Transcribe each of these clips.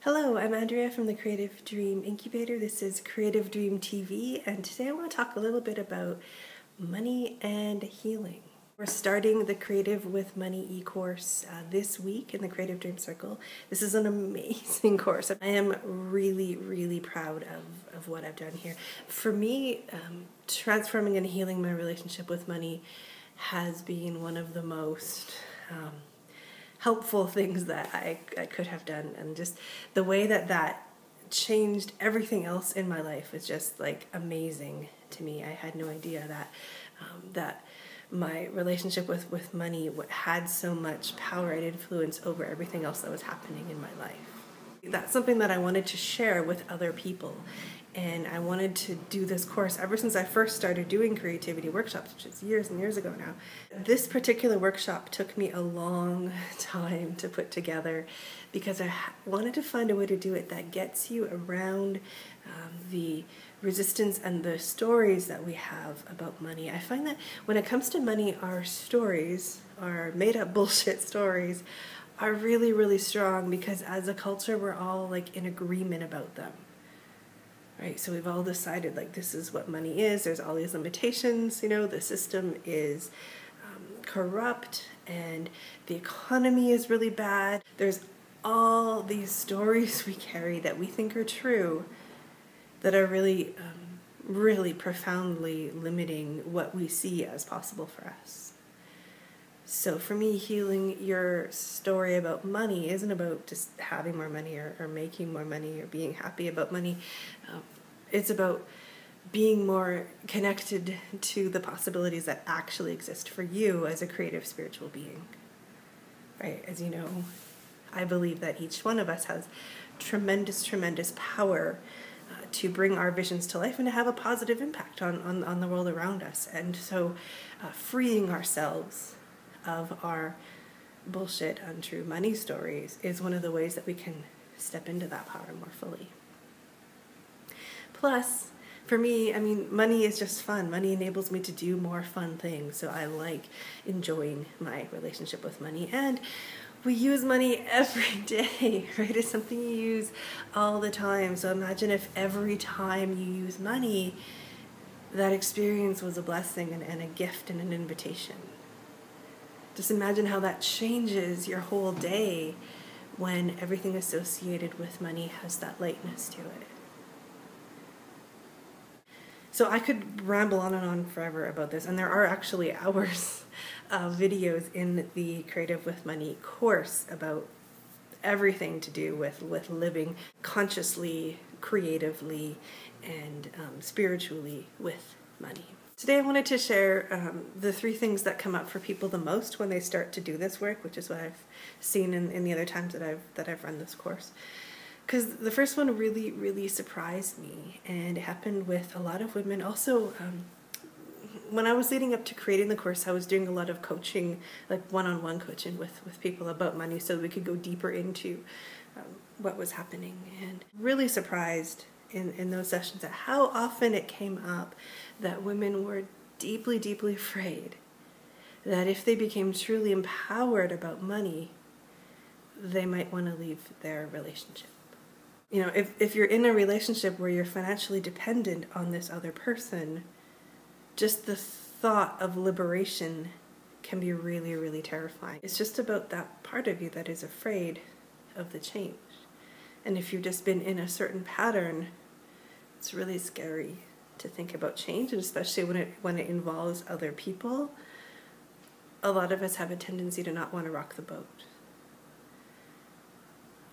Hello, I'm Andrea from the Creative Dream Incubator. This is Creative Dream TV, and today I want to talk a little bit about money and healing. We're starting the Creative with Money e-course this week in the Creative Dream Circle. This is an amazing course. I am really proud of what I've done here. For me, transforming and healing my relationship with money has been one of the most helpful things that I could have done, and just the way that changed everything else in my life was just like amazing to me. I had no idea that my relationship with money had so much power and influence over everything else that was happening in my life. That's something that I wanted to share with other people. And I wanted to do this course ever since I first started doing creativity workshops, which is years and years ago now. This particular workshop took me a long time to put together because I wanted to find a way to do it that gets you around the resistance and the stories that we have about money. I find that when it comes to money, our stories, our made-up bullshit stories, are really strong because as a culture, we're all like in agreement about them. Right, so we've all decided like this is what money is. There's all these limitations, the system is corrupt and the economy is really bad. There's all these stories we carry that we think are true that are really profoundly limiting what we see as possible for us. So for me, healing your story about money isn't about just having more money or making more money or being happy about money. It's about being more connected to the possibilities that actually exist for you as a creative spiritual being. Right? As you know, I believe that each one of us has tremendous power to bring our visions to life and to have a positive impact on the world around us. And so freeing ourselves of our bullshit, untrue money stories is one of the ways that we can step into that power more fully. Plus, for me, money is just fun. Money enables me to do more fun things, so I like enjoying my relationship with money. And we use money every day, right? It's something you use all the time. So imagine if every time you use money, that experience was a blessing and a gift and an invitation. Just imagine how that changes your whole day when everything associated with money has that lightness to it. So I could ramble on and on forever about this, and there are actually hours of videos in the Creative with Money course about everything to do with living consciously, creatively, and spiritually with money. Today I wanted to share the three things that come up for people the most when they start to do this work, which is what I've seen in the other times that I've run this course. Because the first one really surprised me, and it happened with a lot of women. Also, when I was leading up to creating the course, I was doing a lot of coaching, like one-on-one coaching with people about money so we could go deeper into what was happening. And really surprised in those sessions at how often it came up that women were deeply afraid that if they became truly empowered about money, they might want to leave their relationship. If you're in a relationship where you're financially dependent on this other person, just the thought of liberation can be really terrifying. It's just about that part of you that is afraid of the change. And if you've just been in a certain pattern, it's really scary to think about change, and especially when it involves other people. A lot of us have a tendency to not want to rock the boat.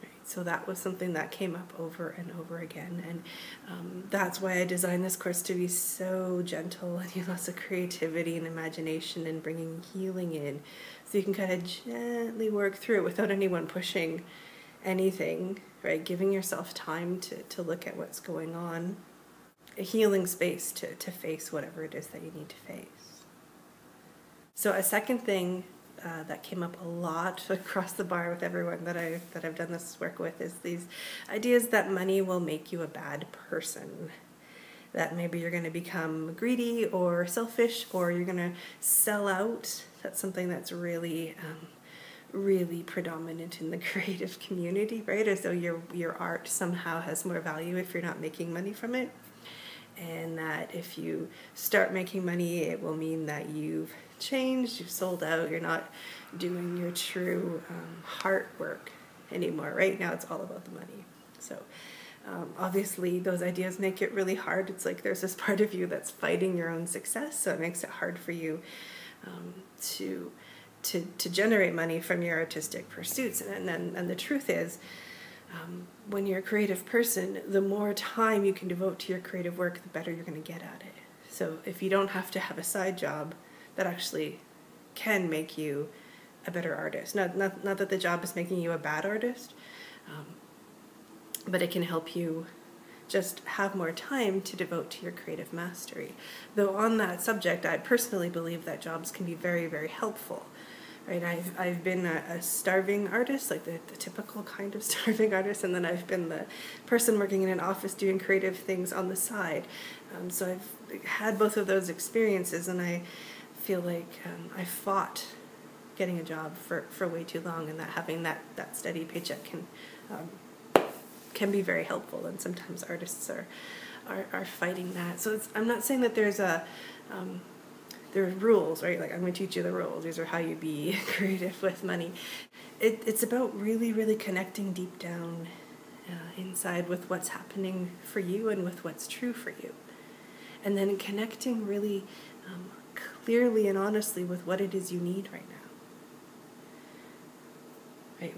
Right? So that was something that came up over and over again, and that's why I designed this course to be so gentle and use lots of creativity and imagination and bringing healing in, so you can kind of gently work through it without anyone pushing anything, right? Giving yourself time to look at what's going on, a healing space to face whatever it is that you need to face. So a second thing that came up a lot across the bar with everyone that I've done this work with is these ideas that money will make you a bad person. That maybe you're going to become greedy or selfish, or you're going to sell out. That's something that's really really predominant in the creative community, right? As though your art somehow has more value if you're not making money from it. And that if you start making money, it will mean that you've changed, you've sold out, you're not doing your true heart work anymore. Right now it's all about the money. So obviously those ideas make it really hard. It's like there's this part of you that's fighting your own success, so it makes it hard for you to generate money from your artistic pursuits. And the truth is, when you're a creative person, the more time you can devote to your creative work, the better you're going to get at it. So if you don't have to have a side job, that actually can make you a better artist. Not that the job is making you a bad artist, but it can help you just have more time to devote to your creative mastery. Though on that subject, I personally believe that jobs can be very, very helpful. Right, I've been a starving artist, like the typical kind of starving artist, and then I've been the person working in an office doing creative things on the side. So I've had both of those experiences, and I feel like I fought getting a job for way too long, and that having that steady paycheck can be very helpful. And sometimes artists are fighting that. So I'm not saying that there's there are rules, right? Like, I'm going to teach you the rules. These are how you be creative with money. It's about really, really connecting deep down inside with what's happening for you and with what's true for you. And then connecting really clearly and honestly with what it is you need right now. Right?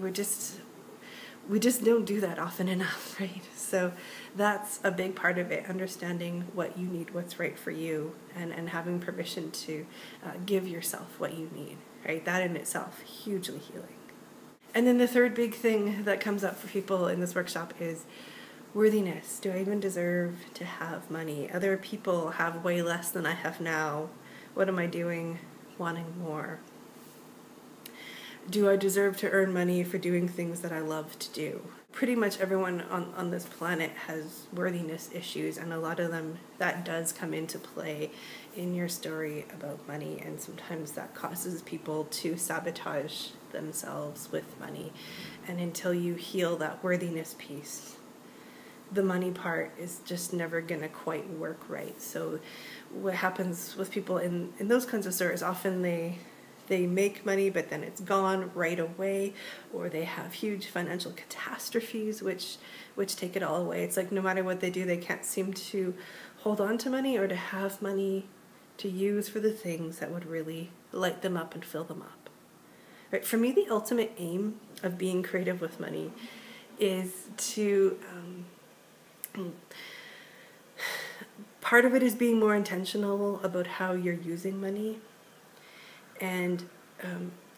We just don't do that often enough, right? So that's a big part of it, understanding what you need, what's right for you, and having permission to give yourself what you need, right? That in itself, hugely healing. And then the third big thing that comes up for people in this workshop is worthiness. Do I even deserve to have money? Other people have way less than I have now. What am I doing wanting more? Do I deserve to earn money for doing things that I love to do? Pretty much everyone on this planet has worthiness issues, and a lot of them, that does come into play in your story about money, and sometimes that causes people to sabotage themselves with money. And until you heal that worthiness piece, the money part is just never going to quite work right. So what happens with people in those kinds of stories, often they make money, but then it's gone right away, or they have huge financial catastrophes which take it all away. It's like no matter what they do, they can't seem to hold on to money or to have money to use for the things that would really light them up and fill them up. Right? For me, the ultimate aim of being creative with money is to part of it is being more intentional about how you're using money, and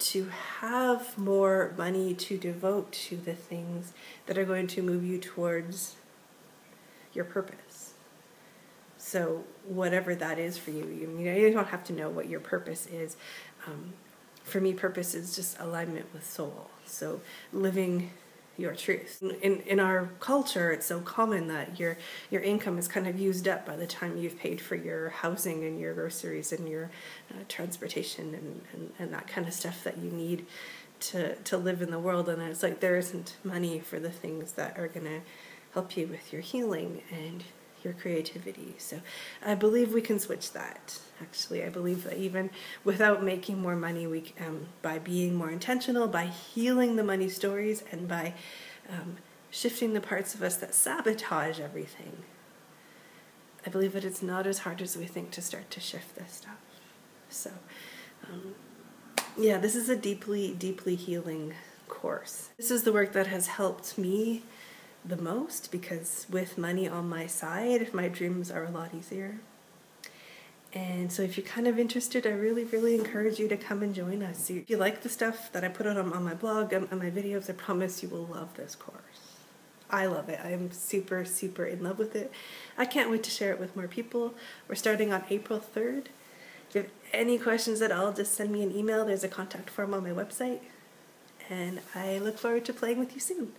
to have more money to devote to the things that are going to move you towards your purpose. So whatever that is for you, you don't have to know what your purpose is. For me, purpose is just alignment with soul. So living your truth. In our culture, it's so common that your income is kind of used up by the time you've paid for your housing and your groceries and your transportation and that kind of stuff that you need to live in the world. And it's like there isn't money for the things that are going to help you with your healing and your creativity. So I believe we can switch that. Actually, I believe that even without making more money, we by being more intentional, by healing the money stories, and by shifting the parts of us that sabotage everything, I believe that it's not as hard as we think to start to shift this stuff. So yeah, this is a deeply, deeply healing course. This is the work that has helped me the most, because with money on my side, my dreams are a lot easier. And so if you're kind of interested, I really, really encourage you to come and join us. If you like the stuff that I put out on my blog and my videos, I promise you will love this course. I love it. I am super, super in love with it. I can't wait to share it with more people. We're starting on April 3rd. If you have any questions at all, just send me an email. There's a contact form on my website. And I look forward to playing with you soon.